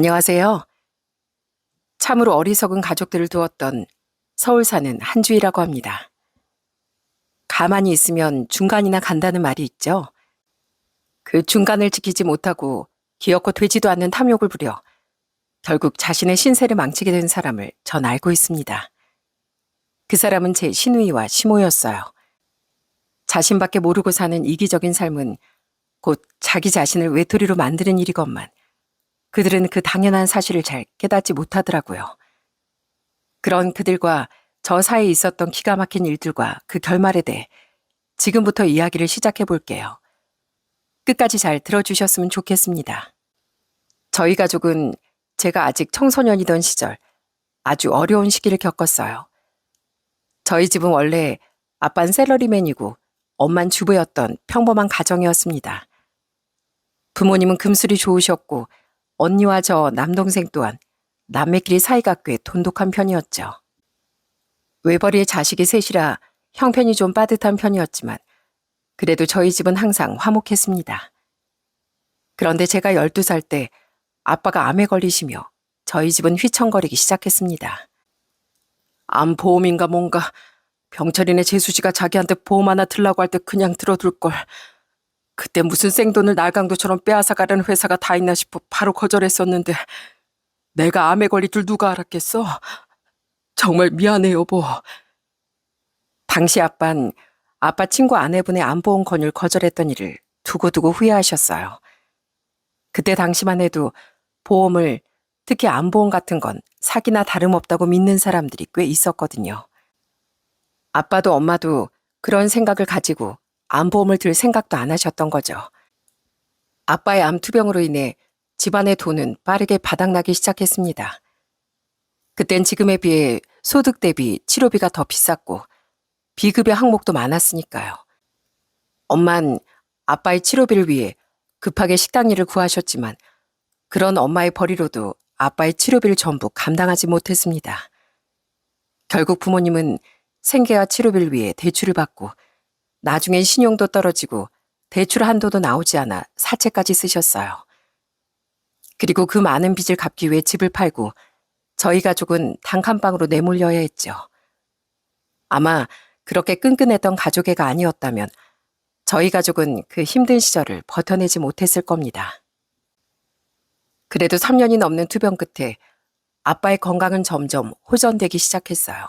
안녕하세요. 참으로 어리석은 가족들을 두었던 서울 사는 한주희라고 합니다. 가만히 있으면 중간이나 간다는 말이 있죠. 그 중간을 지키지 못하고 기어코 되지도 않는 탐욕을 부려 결국 자신의 신세를 망치게 된 사람을 전 알고 있습니다. 그 사람은 제 시누이와 시모였어요. 자신밖에 모르고 사는 이기적인 삶은 곧 자기 자신을 외톨이로 만드는 일이건만 그들은 그 당연한 사실을 잘 깨닫지 못하더라고요. 그런 그들과 저 사이에 있었던 기가 막힌 일들과 그 결말에 대해 지금부터 이야기를 시작해 볼게요. 끝까지 잘 들어주셨으면 좋겠습니다. 저희 가족은 제가 아직 청소년이던 시절 아주 어려운 시기를 겪었어요. 저희 집은 원래 아빠는 샐러리맨이고 엄만 주부였던 평범한 가정이었습니다. 부모님은 금술이 좋으셨고 언니와 저 남동생 또한 남매끼리 사이가 꽤 돈독한 편이었죠. 외벌이의 자식이 셋이라 형편이 좀 빠듯한 편이었지만 그래도 저희 집은 항상 화목했습니다. 그런데 제가 12살 때 아빠가 암에 걸리시며 저희 집은 휘청거리기 시작했습니다. 암보험인가 뭔가 병철이네 재수씨가 자기한테 보험 하나 들라고 할 때 그냥 들어둘걸. 그때 무슨 생돈을 날강도처럼 빼앗아 가려는 회사가 다 있나 싶어 바로 거절했었는데 내가 암에 걸릴 줄 누가 알았겠어? 정말 미안해 여보. 당시 아빤 아빠 친구 아내분의 암보험 권유를 거절했던 일을 두고두고 후회하셨어요. 그때 당시만 해도 보험을, 특히 암보험 같은 건 사기나 다름없다고 믿는 사람들이 꽤 있었거든요. 아빠도 엄마도 그런 생각을 가지고 암보험을 들 생각도 안 하셨던 거죠. 아빠의 암투병으로 인해 집안의 돈은 빠르게 바닥나기 시작했습니다. 그땐 지금에 비해 소득 대비 치료비가 더 비쌌고 비급여 항목도 많았으니까요. 엄만 아빠의 치료비를 위해 급하게 식당 일을 구하셨지만 그런 엄마의 벌이로도 아빠의 치료비를 전부 감당하지 못했습니다. 결국 부모님은 생계와 치료비를 위해 대출을 받고 나중엔 신용도 떨어지고 대출 한도도 나오지 않아 사채까지 쓰셨어요. 그리고 그 많은 빚을 갚기 위해 집을 팔고 저희 가족은 단칸방으로 내몰려야 했죠. 아마 그렇게 끈끈했던 가족애가 아니었다면 저희 가족은 그 힘든 시절을 버텨내지 못했을 겁니다. 그래도 3년이 넘는 투병 끝에 아빠의 건강은 점점 호전되기 시작했어요.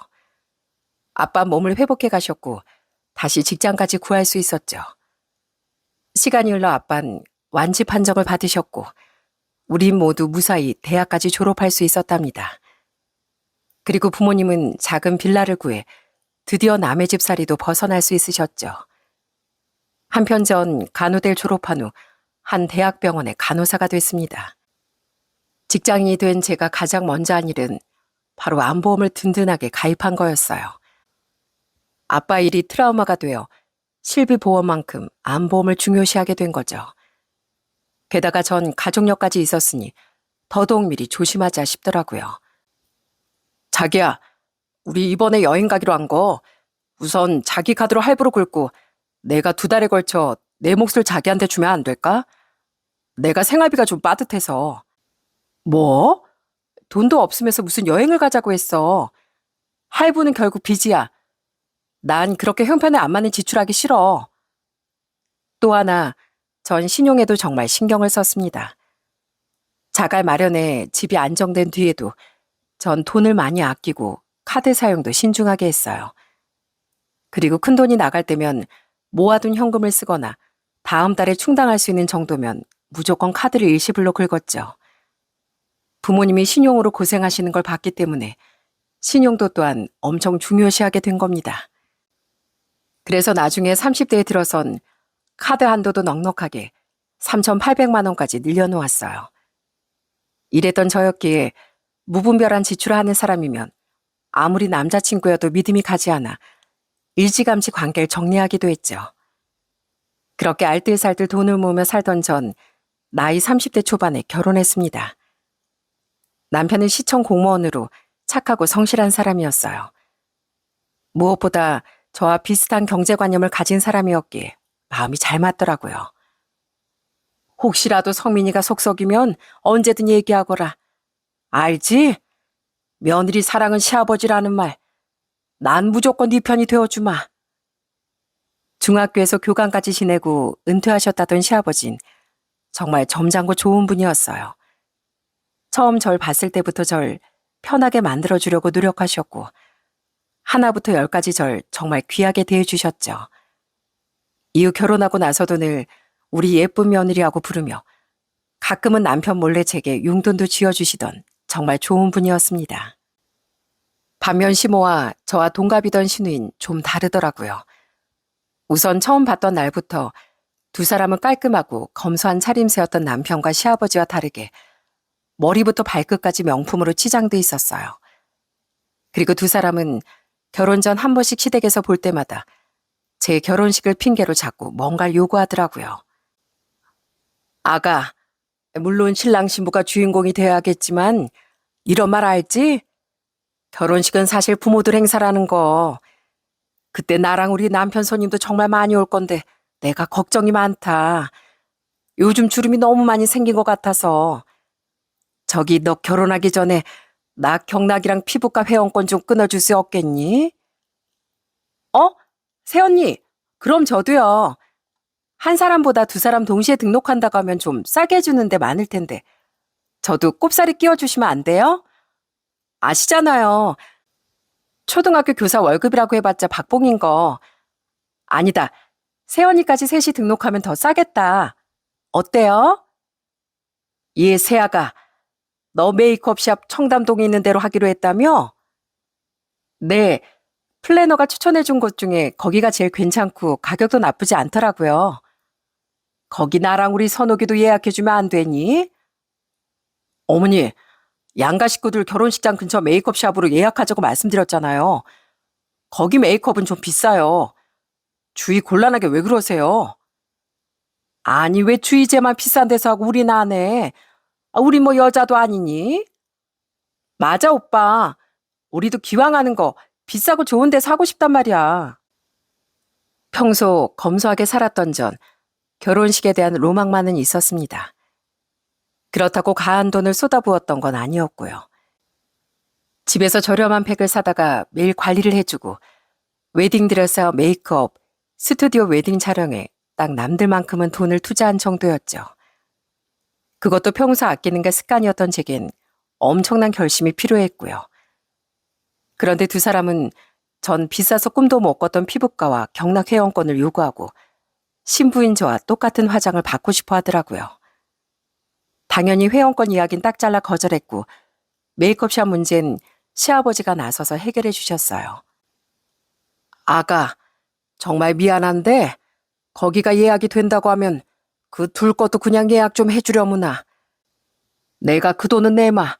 아빠 몸을 회복해 가셨고 다시 직장까지 구할 수 있었죠. 시간이 흘러 아빠는 완치 판정을 받으셨고 우린 모두 무사히 대학까지 졸업할 수 있었답니다. 그리고 부모님은 작은 빌라를 구해 드디어 남의 집살이도 벗어날 수 있으셨죠. 한편 전 간호대를 졸업한 후 한 대학병원의 간호사가 됐습니다. 직장인이 된 제가 가장 먼저 한 일은 바로 암보험을 든든하게 가입한 거였어요. 아빠 일이 트라우마가 되어 실비보험만큼 암보험을 중요시하게 된 거죠. 게다가 전 가족력까지 있었으니 더더욱 미리 조심하자 싶더라고요. 자기야, 우리 이번에 여행 가기로 한 거 우선 자기 카드로 할부로 긁고 내가 2달에 걸쳐 내 몫을 자기한테 주면 안 될까? 내가 생활비가 좀 빠듯해서. 뭐? 돈도 없으면서 무슨 여행을 가자고 했어. 할부는 결국 빚이야. 난 그렇게 형편에 안 맞는 지출하기 싫어. 또 하나, 전 신용에도 정말 신경을 썼습니다. 자갈 마련에 집이 안정된 뒤에도 전 돈을 많이 아끼고 카드 사용도 신중하게 했어요. 그리고 큰돈이 나갈 때면 모아둔 현금을 쓰거나 다음 달에 충당할 수 있는 정도면 무조건 카드를 일시불로 긁었죠. 부모님이 신용으로 고생하시는 걸 봤기 때문에 신용도 또한 엄청 중요시하게 된 겁니다. 그래서 나중에 30대에 들어선 카드 한도도 넉넉하게 3,800만 원까지 늘려놓았어요. 이랬던 저였기에 무분별한 지출을 하는 사람이면 아무리 남자친구여도 믿음이 가지 않아 일찌감치 관계를 정리하기도 했죠. 그렇게 알뜰살뜰 돈을 모으며 살던 전 나이 30대 초반에 결혼했습니다. 남편은 시청 공무원으로 착하고 성실한 사람이었어요. 무엇보다 저와 비슷한 경제관념을 가진 사람이었기에 마음이 잘 맞더라고요. 혹시라도 성민이가 속썩이면 언제든 얘기하거라. 알지? 며느리 사랑은 시아버지라는 말. 난 무조건 네 편이 되어주마. 중학교에서 교감까지 지내고 은퇴하셨다던 시아버진 정말 점잖고 좋은 분이었어요. 처음 절 봤을 때부터 절 편하게 만들어주려고 노력하셨고 하나부터 열까지 절 정말 귀하게 대해주셨죠. 이후 결혼하고 나서도 늘 우리 예쁜 며느리하고 부르며 가끔은 남편 몰래 제게 용돈도 쥐어주시던 정말 좋은 분이었습니다. 반면 시모와 저와 동갑이던 시누인 좀 다르더라고요. 우선 처음 봤던 날부터 두 사람은 깔끔하고 검소한 차림새였던 남편과 시아버지와 다르게 머리부터 발끝까지 명품으로 치장돼 있었어요. 그리고 두 사람은 결혼 전 한 번씩 시댁에서 볼 때마다 제 결혼식을 핑계로 자꾸 뭔가를 요구하더라고요. 아가, 물론 신랑 신부가 주인공이 되어야겠지만 이런 말 알지? 결혼식은 사실 부모들 행사라는 거. 그때 나랑 우리 남편 손님도 정말 많이 올 건데 내가 걱정이 많다. 요즘 주름이 너무 많이 생긴 것 같아서. 저기 너 결혼하기 전에 나 경락이랑 피부과 회원권 좀 끊어줄 수 없겠니? 새언니, 그럼 저도요. 한 사람보다 두 사람 동시에 등록한다고 하면 좀 싸게 해주는 데 많을 텐데. 저도 꼽사리 끼워주시면 안 돼요? 아시잖아요. 초등학교 교사 월급이라고 해봤자 박봉인 거. 아니다. 새언니까지 셋이 등록하면 더 싸겠다. 어때요? 예, 세아가. 너 메이크업샵 청담동에 있는 데로 하기로 했다며? 네. 플래너가 추천해준 곳 중에 거기가 제일 괜찮고 가격도 나쁘지 않더라고요. 거기 나랑 우리 선옥이도 예약해주면 안 되니? 어머니, 양가 식구들 결혼식장 근처 메이크업샵으로 예약하자고 말씀드렸잖아요. 거기 메이크업은 좀 비싸요. 주위 곤란하게 왜 그러세요? 아니, 왜 주희제만 비싼 데서 하고 우린 안 해? 우리 뭐 여자도 아니니? 맞아, 오빠. 우리도 기왕하는 거 비싸고 좋은 데서 하고 싶단 말이야. 평소 검소하게 살았던 전 결혼식에 대한 로망만은 있었습니다. 그렇다고 가한 돈을 쏟아부었던 건 아니었고요. 집에서 저렴한 팩을 사다가 매일 관리를 해주고 웨딩드레스와 메이크업, 스튜디오 웨딩 촬영에 딱 남들만큼은 돈을 투자한 정도였죠. 그것도 평소 아끼는 게 습관이었던 제겐 엄청난 결심이 필요했고요. 그런데 두 사람은 전 비싸서 꿈도 못 꿨던 피부과와 경락 회원권을 요구하고 신부인 저와 똑같은 화장을 받고 싶어 하더라고요. 당연히 회원권 이야기는 딱 잘라 거절했고 메이크업샵 문제는 시아버지가 나서서 해결해 주셨어요. 아가, 정말 미안한데 거기가 예약이 된다고 하면 그 둘 것도 그냥 예약 좀 해주려무나. 내가 그 돈은 내마.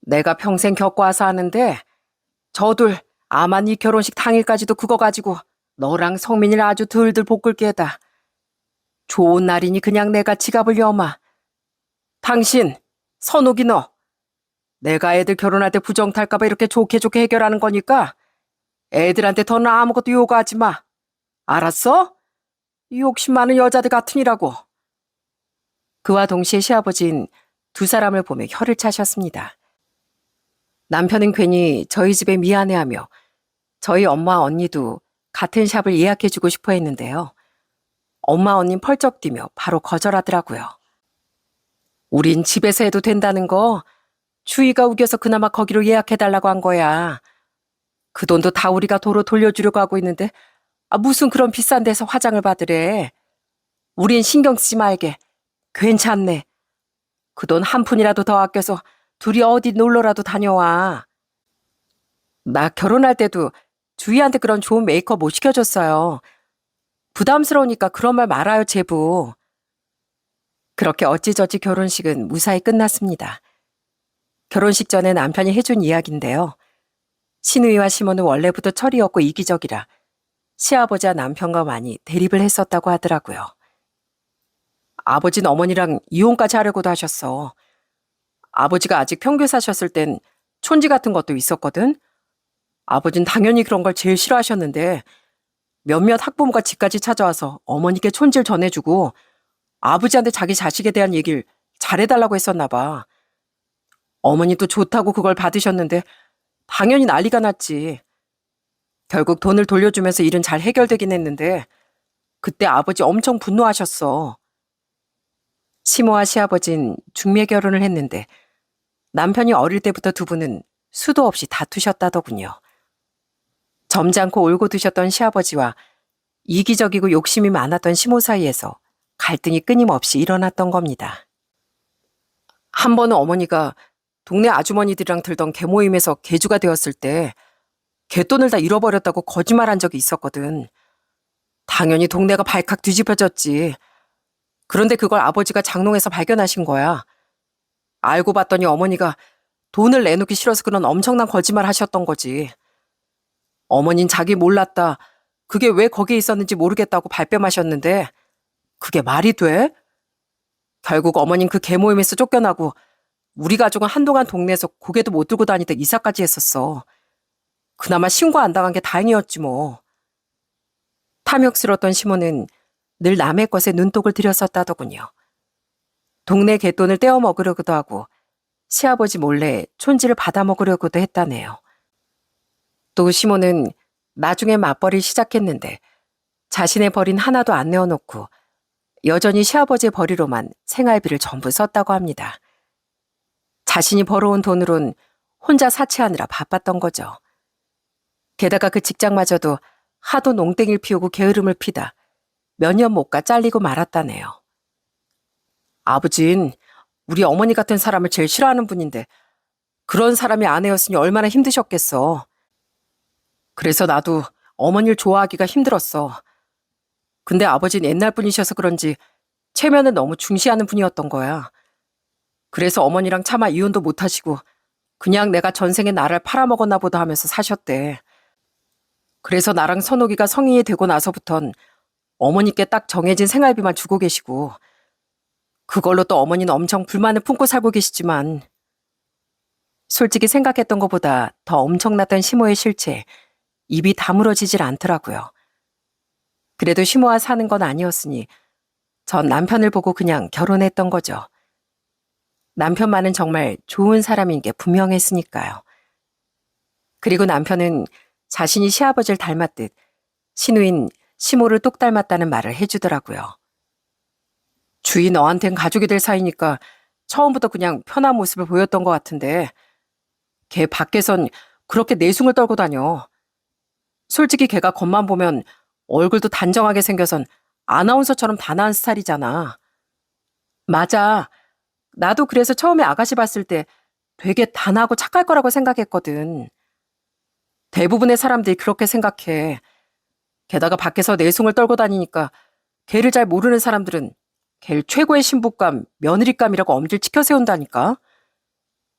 내가 평생 겪어와서 아는데 저둘 아마 네 결혼식 당일까지도 그거 가지고 너랑 성민이를 아주 들들 볶을 게다. 좋은 날이니 그냥 내가 지갑을 여마. 당신, 선옥이 너. 내가 애들 결혼할 때 부정 탈까봐 이렇게 좋게 좋게 해결하는 거니까 애들한테 더는 아무것도 요구하지 마. 알았어? 욕심 많은 여자들 같으니라고. 그와 동시에 시아버진 두 사람을 보며 혀를 차셨습니다. 남편은 괜히 저희 집에 미안해하며 저희 엄마 언니도 같은 샵을 예약해주고 싶어 했는데요. 엄마 언니는 펄쩍 뛰며 바로 거절하더라고요. 우린 집에서 해도 된다는 거 주희가 우겨서 그나마 거기로 예약해달라고 한 거야. 그 돈도 다 우리가 도로 돌려주려고 하고 있는데 무슨 그런 비싼 데서 화장을 받으래. 우린 신경 쓰지 말게. 괜찮네. 그 돈 한 푼이라도 더 아껴서 둘이 어디 놀러라도 다녀와. 나 결혼할 때도 주희한테 그런 좋은 메이크업 못 시켜줬어요. 부담스러우니까 그런 말 말아요, 제부. 그렇게 어찌저찌 결혼식은 무사히 끝났습니다. 결혼식 전에 남편이 해준 이야기인데요. 시누이와 시모는 원래부터 철이었고 이기적이라 시아버지와 남편과 많이 대립을 했었다고 하더라고요. 아버지는 어머니랑 이혼까지 하려고도 하셨어. 아버지가 아직 평교에 사셨을 땐 촌지 같은 것도 있었거든. 아버진 당연히 그런 걸 제일 싫어하셨는데 몇몇 학부모가 집까지 찾아와서 어머니께 촌지를 전해주고 아버지한테 자기 자식에 대한 얘기를 잘해달라고 했었나 봐. 어머니도 좋다고 그걸 받으셨는데 당연히 난리가 났지. 결국 돈을 돌려주면서 일은 잘 해결되긴 했는데 그때 아버지 엄청 분노하셨어. 시모와 시아버진 중매 결혼을 했는데 남편이 어릴 때부터 두 분은 수도 없이 다투셨다더군요. 점잖고 올고 드셨던 시아버지와 이기적이고 욕심이 많았던 시모 사이에서 갈등이 끊임없이 일어났던 겁니다. 한 번은 어머니가 동네 아주머니들이랑 들던 개모임에서 개주가 되었을 때 개돈을 다 잃어버렸다고 거짓말한 적이 있었거든. 당연히 동네가 발칵 뒤집어졌지. 그런데 그걸 아버지가 장롱에서 발견하신 거야. 알고 봤더니 어머니가 돈을 내놓기 싫어서 그런 엄청난 거짓말 하셨던 거지. 어머닌 자기 몰랐다. 그게 왜 거기에 있었는지 모르겠다고 발뺌하셨는데 그게 말이 돼? 결국 어머닌 그 개모임에서 쫓겨나고 우리 가족은 한동안 동네에서 고개도 못 들고 다니다 이사까지 했었어. 그나마 신고 안 당한 게 다행이었지 뭐. 탐욕스러웠던 시모는 늘 남의 것에 눈독을 들였었다더군요. 동네 개돈을 떼어 먹으려고도 하고 시아버지 몰래 촌지를 받아먹으려고도 했다네요. 또 시모는 나중에 맞벌이를 시작했는데 자신의 벌인 하나도 안 내어놓고 여전히 시아버지의 벌이로만 생활비를 전부 썼다고 합니다. 자신이 벌어온 돈으론 혼자 사치하느라 바빴던 거죠. 게다가 그 직장마저도 하도 농땡이를 피우고 게으름을 피다 몇 년 못 가 잘리고 말았다네요. 아버진 우리 어머니 같은 사람을 제일 싫어하는 분인데 그런 사람이 아내였으니 얼마나 힘드셨겠어. 그래서 나도 어머니를 좋아하기가 힘들었어. 근데 아버지는 옛날 분이셔서 그런지 체면을 너무 중시하는 분이었던 거야. 그래서 어머니랑 차마 이혼도 못하시고 그냥 내가 전생에 나를 팔아먹었나 보다 하면서 사셨대. 그래서 나랑 선옥이가 성인이 되고 나서부턴 어머니께 딱 정해진 생활비만 주고 계시고 그걸로 또 어머니는 엄청 불만을 품고 살고 계시지만 솔직히 생각했던 것보다 더 엄청났던 시모의 실체 입이 다물어지질 않더라고요. 그래도 시모와 사는 건 아니었으니 전 남편을 보고 그냥 결혼했던 거죠. 남편만은 정말 좋은 사람인 게 분명했으니까요. 그리고 남편은 자신이 시아버지를 닮았듯 시누인 시모를 똑 닮았다는 말을 해주더라고요. 주위 너한텐 가족이 될 사이니까 처음부터 그냥 편한 모습을 보였던 것 같은데 걔 밖에선 그렇게 내숭을 떨고 다녀. 솔직히 걔가 겉만 보면 얼굴도 단정하게 생겨선 아나운서처럼 단아한 스타일이잖아. 맞아. 나도 그래서 처음에 아가씨 봤을 때 되게 단하고 착할 거라고 생각했거든. 대부분의 사람들이 그렇게 생각해. 게다가 밖에서 내숭을 떨고 다니니까 걔를 잘 모르는 사람들은 걔를 최고의 신부감, 며느리감이라고 엄지를 치켜 세운다니까.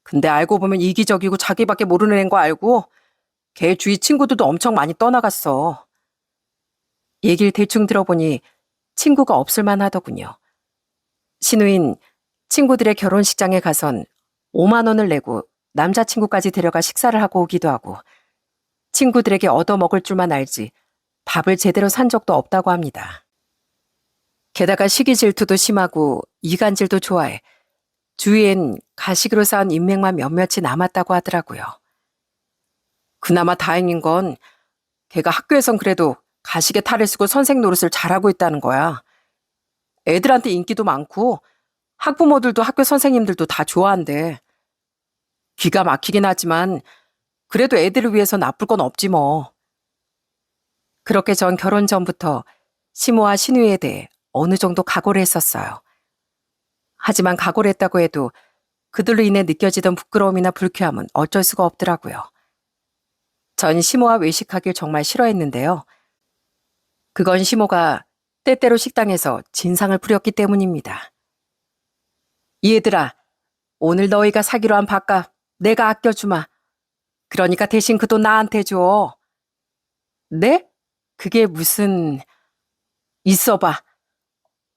근데 알고 보면 이기적이고 자기밖에 모르는 애인 거 알고 걔 주위 친구들도 엄청 많이 떠나갔어. 얘기를 대충 들어보니 친구가 없을 만하더군요. 시누인 친구들의 결혼식장에 가선 5만 원을 내고 남자친구까지 데려가 식사를 하고 오기도 하고 친구들에게 얻어먹을 줄만 알지 밥을 제대로 산 적도 없다고 합니다. 게다가 시기 질투도 심하고 이간질도 좋아해 주위엔 가식으로 쌓은 인맥만 몇몇이 남았다고 하더라고요. 그나마 다행인 건 걔가 학교에선 그래도 가식의 탈을 쓰고 선생 노릇을 잘하고 있다는 거야. 애들한테 인기도 많고 학부모들도 학교 선생님들도 다 좋아한대. 기가 막히긴 하지만 그래도 애들을 위해서 나쁠 건 없지 뭐. 그렇게 전 결혼 전부터 시모와 신우에 대해 어느 정도 각오를 했었어요. 하지만 각오를 했다고 해도 그들로 인해 느껴지던 부끄러움이나 불쾌함은 어쩔 수가 없더라고요. 전 시모와 외식하길 정말 싫어했는데요. 그건 시모가 때때로 식당에서 진상을 부렸기 때문입니다. 얘들아, 오늘 너희가 사기로 한 밥값 내가 아껴주마. 그러니까 대신 그 돈 나한테 줘. 네? 그게 무슨... 있어봐.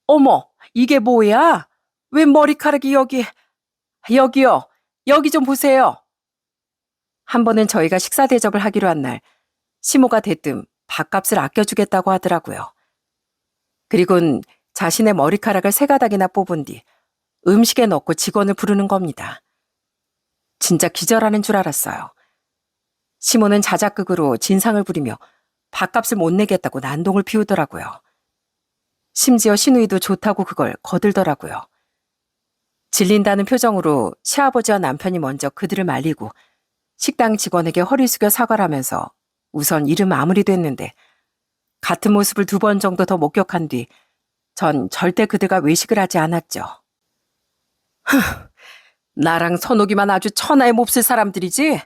어머, 이게 뭐야? 왜 머리카락이 여기... 여기요. 여기 좀 보세요. 한 번은 저희가 식사 대접을 하기로 한 날 시모가 대뜸 밥값을 아껴주겠다고 하더라고요. 그리곤 자신의 머리카락을 세 가닥이나 뽑은 뒤 음식에 넣고 직원을 부르는 겁니다. 진짜 기절하는 줄 알았어요. 시몬은 자작극으로 진상을 부리며 밥값을 못 내겠다고 난동을 피우더라고요. 심지어 시누이도 좋다고 그걸 거들더라고요. 질린다는 표정으로 시아버지와 남편이 먼저 그들을 말리고 식당 직원에게 허리 숙여 사과를 하면서 우선 일은 마무리됐는데 같은 모습을 2번 정도 더 목격한 뒤 전 절대 그들과 외식을 하지 않았죠. 나랑 선옥이만 아주 천하에 몹쓸 사람들이지?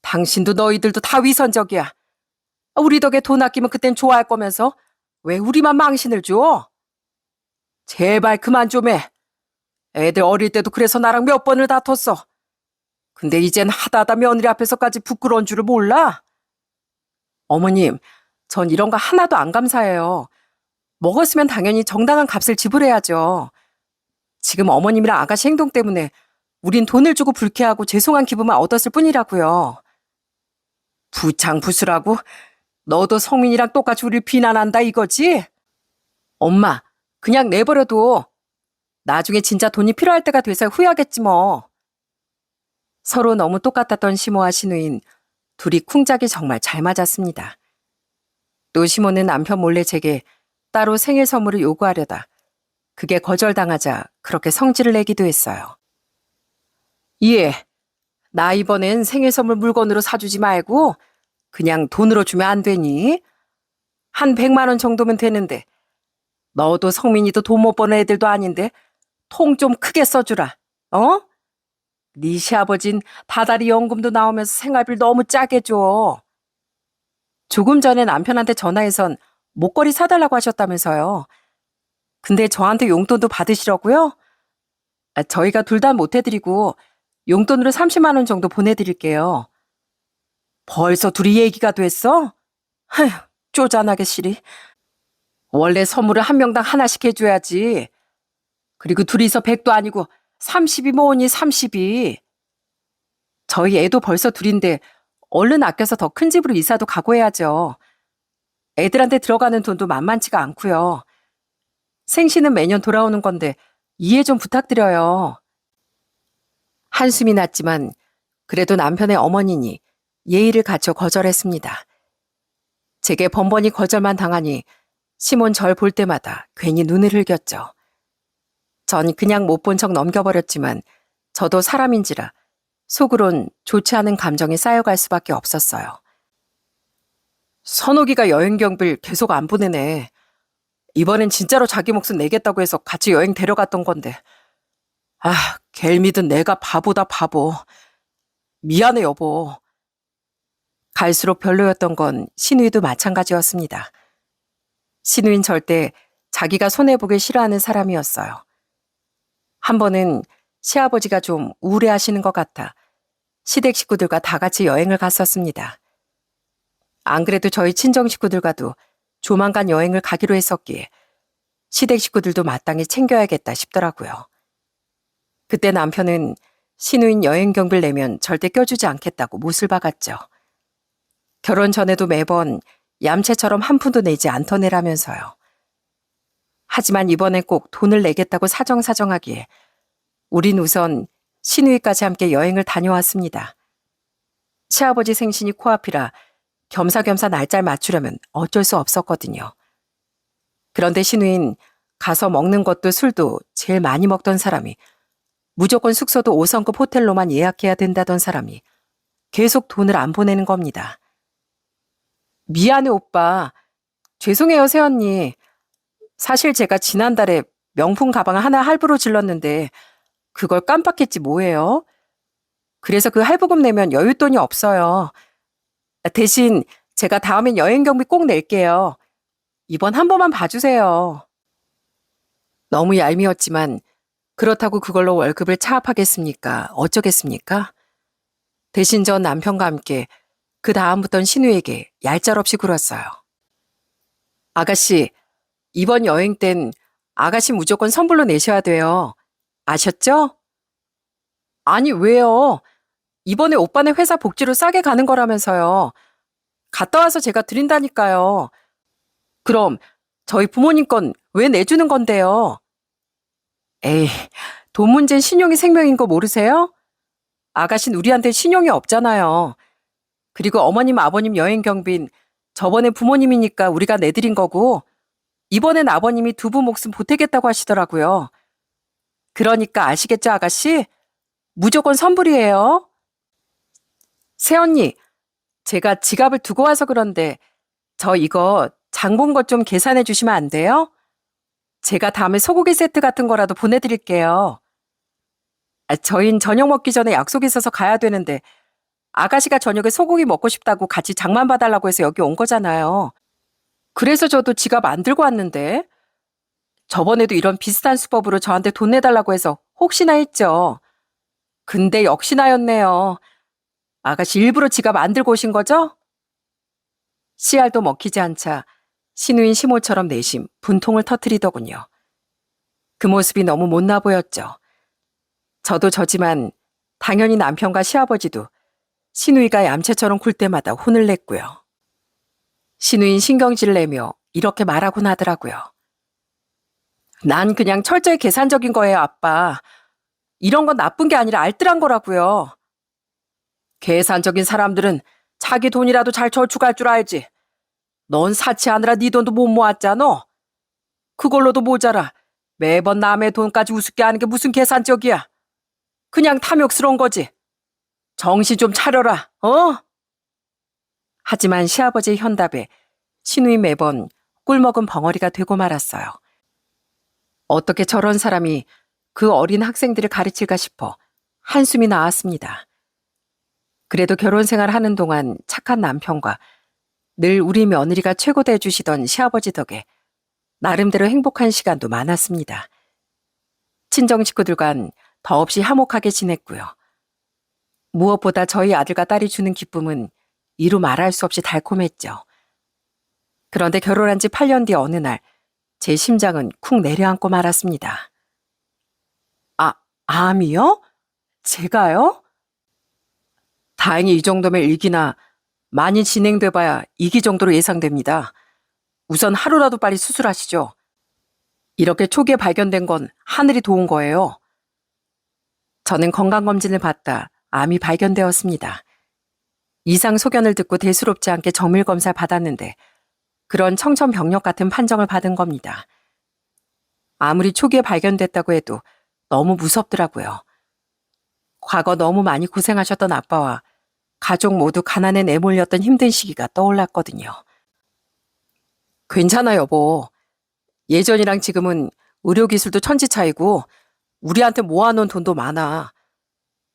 당신도 너희들도 다 위선적이야. 우리 덕에 돈 아끼면 그땐 좋아할 거면서 왜 우리만 망신을 줘? 제발 그만 좀 해. 애들 어릴 때도 그래서 나랑 몇 번을 다퉜어. 근데 이젠 하다하다 며느리 앞에서까지 부끄러운 줄을 몰라? 어머님, 전 이런 거 하나도 안 감사해요. 먹었으면 당연히 정당한 값을 지불해야죠. 지금 어머님이랑 아가씨 행동 때문에 우린 돈을 주고 불쾌하고 죄송한 기분만 얻었을 뿐이라고요. 부창부수라고? 너도 성민이랑 똑같이 우릴 비난한다 이거지? 엄마, 그냥 내버려둬. 나중에 진짜 돈이 필요할 때가 돼서 후회하겠지 뭐. 서로 너무 똑같았던 시모와 시누인 둘이 쿵짝이 정말 잘 맞았습니다. 또 시모는 남편 몰래 제게 따로 생일 선물을 요구하려다 그게 거절당하자 그렇게 성질을 내기도 했어요. 예, 나 이번엔 생일 선물 물건으로 사주지 말고 그냥 돈으로 주면 안 되니? 한 100만 원 정도면 되는데 너도 성민이도 돈 못 버는 애들도 아닌데 통 좀 크게 써주라. 어? 네 시아버진 다달이 연금도 나오면서 생활비를 너무 짜게 줘. 조금 전에 남편한테 전화해선 목걸이 사달라고 하셨다면서요. 근데 저한테 용돈도 받으시려고요? 저희가 둘 다 못 해드리고 용돈으로 30만 원 정도 보내드릴게요. 벌써 둘이 얘기가 됐어? 아휴, 쪼잔하게 시리. 원래 선물을 한 명당 하나씩 해줘야지. 그리고 둘이서 100도 아니고 30이 뭐니 30이. 저희 애도 벌써 둘인데 얼른 아껴서 더 큰 집으로 이사도 가고 해야죠. 애들한테 들어가는 돈도 만만치가 않고요. 생신은 매년 돌아오는 건데 이해 좀 부탁드려요. 한숨이 났지만 그래도 남편의 어머니니 예의를 갖춰 거절했습니다. 제게 번번이 거절만 당하니 시몬 절 볼 때마다 괜히 눈을 흘겼죠. 전 그냥 못 본 척 넘겨버렸지만 저도 사람인지라 속으론 좋지 않은 감정이 쌓여갈 수밖에 없었어요. 선옥이가 여행 경비를 계속 안 보내네. 이번엔 진짜로 자기 몫은 내겠다고 해서 같이 여행 데려갔던 건데. 아, 걘 믿은 내가 바보다 바보. 미안해 여보. 갈수록 별로였던 건 신우이도 마찬가지였습니다. 신우인 절대 자기가 손해보길 싫어하는 사람이었어요. 한 번은 시아버지가 좀 우울해하시는 것 같아 시댁 식구들과 다 같이 여행을 갔었습니다. 안 그래도 저희 친정 식구들과도 조만간 여행을 가기로 했었기에 시댁 식구들도 마땅히 챙겨야겠다 싶더라고요. 그때 남편은 시누인 여행 경비를 내면 절대 껴주지 않겠다고 못을 박았죠. 결혼 전에도 매번 얌체처럼 한 푼도 내지 않더내라면서요. 하지만 이번엔 꼭 돈을 내겠다고 사정사정하기에 우린 우선 시누이까지 함께 여행을 다녀왔습니다. 시아버지 생신이 코앞이라 겸사겸사 날짜를 맞추려면 어쩔 수 없었거든요. 그런데 시누인 가서 먹는 것도 술도 제일 많이 먹던 사람이 무조건 숙소도 5성급 호텔로만 예약해야 된다던 사람이 계속 돈을 안 보내는 겁니다. 미안해 오빠. 죄송해요 새언니. 사실 제가 지난달에 명품 가방 하나 할부로 질렀는데 그걸 깜빡했지 뭐예요. 그래서 그 할부금 내면 여윳돈이 없어요. 대신 제가 다음엔 여행 경비 꼭 낼게요. 이번 한 번만 봐주세요. 너무 얄미웠지만 그렇다고 그걸로 월급을 차압하겠습니까? 어쩌겠습니까? 대신 전 남편과 함께 그 다음부턴 신우에게 얄짤없이 굴었어요. 아가씨, 이번 여행 땐 아가씨 무조건 선불로 내셔야 돼요. 아셨죠? 아니 왜요? 이번에 오빠네 회사 복지로 싸게 가는 거라면서요. 갔다 와서 제가 드린다니까요. 그럼 저희 부모님 건 왜 내주는 건데요? 에이, 돈 문제는 신용이 생명인 거 모르세요? 아가씨는 우리한테 신용이 없잖아요. 그리고 어머님, 아버님 여행 경비는 저번에 부모님이니까 우리가 내드린 거고, 이번엔 아버님이 두부 목숨 보태겠다고 하시더라고요. 그러니까 아시겠죠, 아가씨? 무조건 선불이에요. 새언니, 제가 지갑을 두고 와서 그런데 저 이거 장 본 것 좀 계산해 주시면 안 돼요? 제가 다음에 소고기 세트 같은 거라도 보내드릴게요. 저흰 저녁 먹기 전에 약속 있어서 가야 되는데 아가씨가 저녁에 소고기 먹고 싶다고 같이 장만 봐달라고 해서 여기 온 거잖아요. 그래서 저도 지갑 안 들고 왔는데 저번에도 이런 비슷한 수법으로 저한테 돈 내달라고 해서 혹시나 했죠. 근데 역시나였네요. 아가씨 일부러 지갑 안 들고 오신 거죠? 씨알도 먹히지 않자 시누인 시모처럼 내심 분통을 터뜨리더군요. 그 모습이 너무 못나 보였죠. 저도 저지만 당연히 남편과 시아버지도 시누이가 얌체처럼 굴 때마다 혼을 냈고요. 시누인 신경질을 내며 이렇게 말하곤 하더라고요. 난 그냥 철저히 계산적인 거예요, 아빠. 이런 건 나쁜 게 아니라 알뜰한 거라고요. 계산적인 사람들은 자기 돈이라도 잘 저축할 줄 알지. 넌 사치하느라 네 돈도 못 모았잖아. 그걸로도 모자라 매번 남의 돈까지 우습게 하는 게 무슨 계산적이야. 그냥 탐욕스러운 거지. 정신 좀 차려라, 어? 하지만 시아버지의 현답에 시누이 매번 꿀먹은 벙어리가 되고 말았어요. 어떻게 저런 사람이 그 어린 학생들을 가르칠까 싶어 한숨이 나왔습니다. 그래도 결혼 생활하는 동안 착한 남편과 늘 우리 며느리가 최고다 해주시던 시아버지 덕에 나름대로 행복한 시간도 많았습니다. 친정 식구들과는 더없이 화목하게 지냈고요. 무엇보다 저희 아들과 딸이 주는 기쁨은 이루 말할 수 없이 달콤했죠. 그런데 결혼한 지 8년 뒤 어느 날 제 심장은 쿵 내려앉고 말았습니다. 암이요? 제가요? 다행히 이 정도면 일기나 많이 진행돼 봐야 2기 정도로 예상됩니다. 우선 하루라도 빨리 수술하시죠. 이렇게 초기에 발견된 건 하늘이 도운 거예요. 저는 건강검진을 받다 암이 발견되었습니다. 이상 소견을 듣고 대수롭지 않게 정밀 검사를 받았는데 그런 청천벽력 같은 판정을 받은 겁니다. 아무리 초기에 발견됐다고 해도 너무 무섭더라고요. 과거 너무 많이 고생하셨던 아빠와 가족 모두 가난에 내몰렸던 힘든 시기가 떠올랐거든요. 괜찮아, 여보. 예전이랑 지금은 의료기술도 천지 차이고 우리한테 모아놓은 돈도 많아.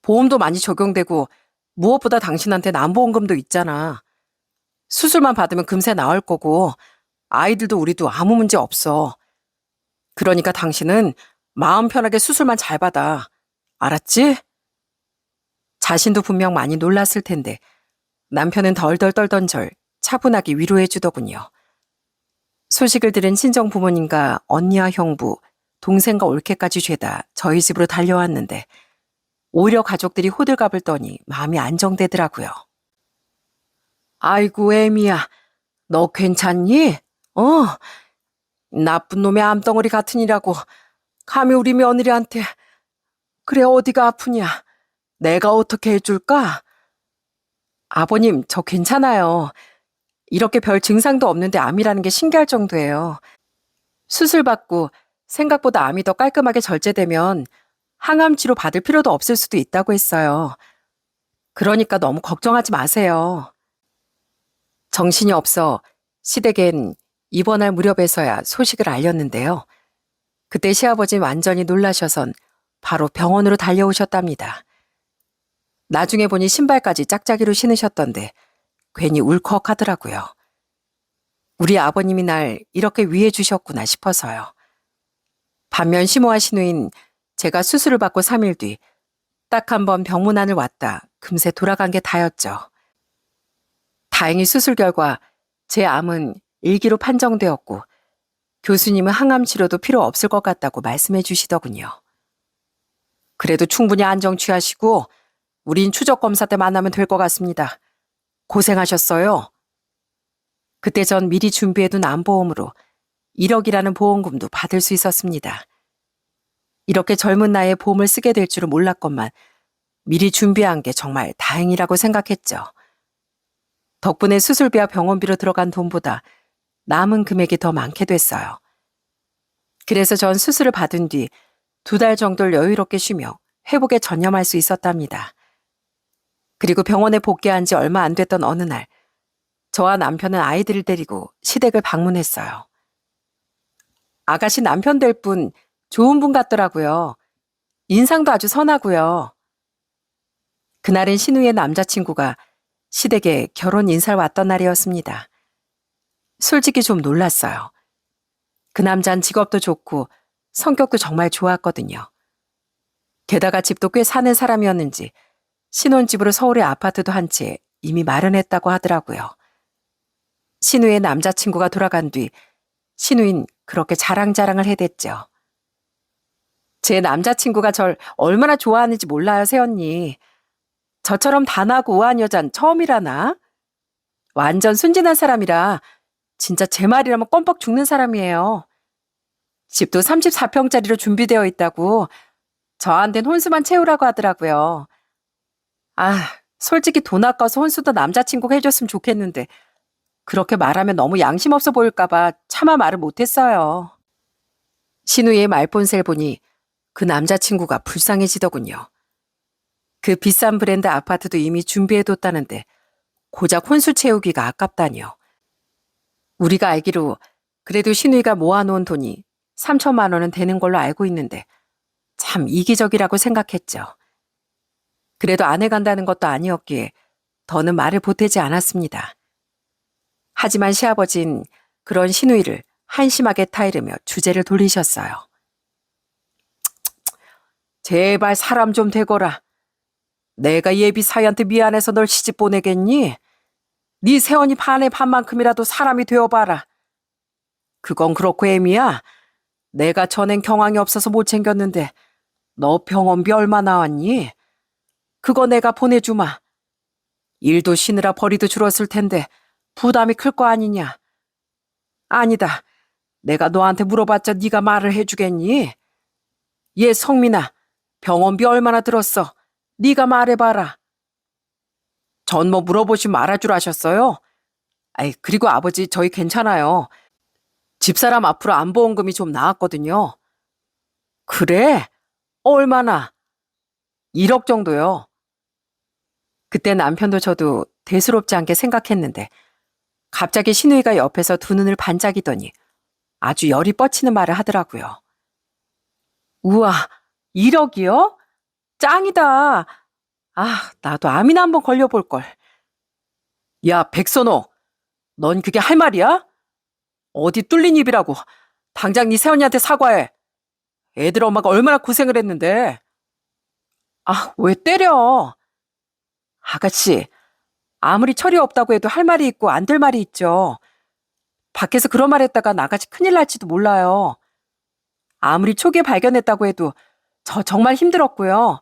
보험도 많이 적용되고 무엇보다 당신한테 남보험금도 있잖아. 수술만 받으면 금세 나을 거고 아이들도 우리도 아무 문제 없어. 그러니까 당신은 마음 편하게 수술만 잘 받아. 알았지? 자신도 분명 많이 놀랐을 텐데 남편은 덜덜 떨던 절 차분하게 위로해 주더군요. 소식을 들은 친정 부모님과 언니와 형부, 동생과 올케까지 죄다 저희 집으로 달려왔는데 오히려 가족들이 호들갑을 떠니 마음이 안정되더라고요. 아이고 애미야, 너 괜찮니? 나쁜 놈의 암덩어리 같으니라고 감히 우리 며느리한테. 그래 어디가 아프냐? 내가 어떻게 해줄까? 아버님, 저 괜찮아요. 이렇게 별 증상도 없는데 암이라는 게 신기할 정도예요. 수술 받고 생각보다 암이 더 깔끔하게 절제되면 항암 치료 받을 필요도 없을 수도 있다고 했어요. 그러니까 너무 걱정하지 마세요. 정신이 없어 시댁엔 입원할 무렵에서야 소식을 알렸는데요. 그때 시아버지는 완전히 놀라셔선 바로 병원으로 달려오셨답니다. 나중에 보니 신발까지 짝짝이로 신으셨던데 괜히 울컥하더라고요. 우리 아버님이 날 이렇게 위해 주셨구나 싶어서요. 반면 시모와 시누인 제가 수술을 받고 3일 뒤 딱 한 번 병문안을 왔다 금세 돌아간 게 다였죠. 다행히 수술 결과 제 암은 1기로 판정되었고 교수님은 항암 치료도 필요 없을 것 같다고 말씀해 주시더군요. 그래도 충분히 안정 취하시고 우린 추적 검사 때 만나면 될 것 같습니다. 고생하셨어요. 그때 전 미리 준비해둔 암보험으로 1억이라는 보험금도 받을 수 있었습니다. 이렇게 젊은 나이에 보험을 쓰게 될 줄은 몰랐건만 미리 준비한 게 정말 다행이라고 생각했죠. 덕분에 수술비와 병원비로 들어간 돈보다 남은 금액이 더 많게 됐어요. 그래서 전 수술을 받은 뒤 2달 정도를 여유롭게 쉬며 회복에 전념할 수 있었답니다. 그리고 병원에 복귀한 지 얼마 안 됐던 어느 날, 저와 남편은 아이들을 데리고 시댁을 방문했어요. 아가씨 남편 될 분 좋은 분 같더라고요. 인상도 아주 선하고요. 그날은 신우의 남자친구가 시댁에 결혼 인사를 왔던 날이었습니다. 솔직히 좀 놀랐어요. 그 남자는 직업도 좋고 성격도 정말 좋았거든요. 게다가 집도 꽤 사는 사람이었는지 신혼집으로 서울에 아파트도 한 채 이미 마련했다고 하더라고요. 신우의 남자친구가 돌아간 뒤 신우인 그렇게 자랑자랑을 해댔죠. 제 남자친구가 절 얼마나 좋아하는지 몰라요, 새언니. 저처럼 단하고 우아한 여잔 처음이라나? 완전 순진한 사람이라 진짜 제 말이라면 껌뻑 죽는 사람이에요. 집도 34평짜리로 준비되어 있다고 저한텐 혼수만 채우라고 하더라고요. 아, 솔직히 돈 아까워서 혼수도 남자친구가 해줬으면 좋겠는데 그렇게 말하면 너무 양심 없어 보일까봐 차마 말을 못했어요. 신우의 말본세를 보니 그 남자친구가 불쌍해지더군요. 그 비싼 브랜드 아파트도 이미 준비해뒀다는데 고작 혼수 채우기가 아깝다니요. 우리가 알기로 그래도 신우이가 모아놓은 돈이 3천만 원은 되는 걸로 알고 있는데 참 이기적이라고 생각했죠. 그래도 아내 간다는 것도 아니었기에 더는 말을 보태지 않았습니다. 하지만 시아버진 그런 신우이를 한심하게 타이르며 주제를 돌리셨어요. 제발 사람 좀 되거라. 내가 예비 사위한테 미안해서 널 시집 보내겠니? 네 새언니 반의 반만큼이라도 사람이 되어봐라. 그건 그렇고 애미야. 내가 전엔 경황이 없어서 못 챙겼는데 너 병원비 얼마 나왔니? 그거 내가 보내주마. 일도 쉬느라 벌이도 줄었을 텐데 부담이 클 거 아니냐? 아니다. 내가 너한테 물어봤자 네가 말을 해주겠니? 얘 성민아, 병원비 얼마나 들었어? 네가 말해봐라. 전 뭐 물어보시면 말아줄 하셨어요? 아이, 그리고 아버지 저희 괜찮아요. 집사람 앞으로 안보험금이 좀 나왔거든요. 그래? 얼마나? 1억 정도요. 그때 남편도 저도 대수롭지 않게 생각했는데 갑자기 신우이가 옆에서 두 눈을 반짝이더니 아주 열이 뻗치는 말을 하더라고요. 우와, 1억이요? 짱이다. 아, 나도 암이나 한번 걸려볼걸. 야, 백선호, 넌 그게 할 말이야? 어디 뚫린 입이라고. 당장 네 새언니한테 사과해. 애들 엄마가 얼마나 고생을 했는데. 아, 왜 때려? 아가씨, 아무리 철이 없다고 해도 할 말이 있고 안 될 말이 있죠. 밖에서 그런 말 했다가 나같이 큰일 날지도 몰라요. 아무리 초기에 발견했다고 해도 저 정말 힘들었고요.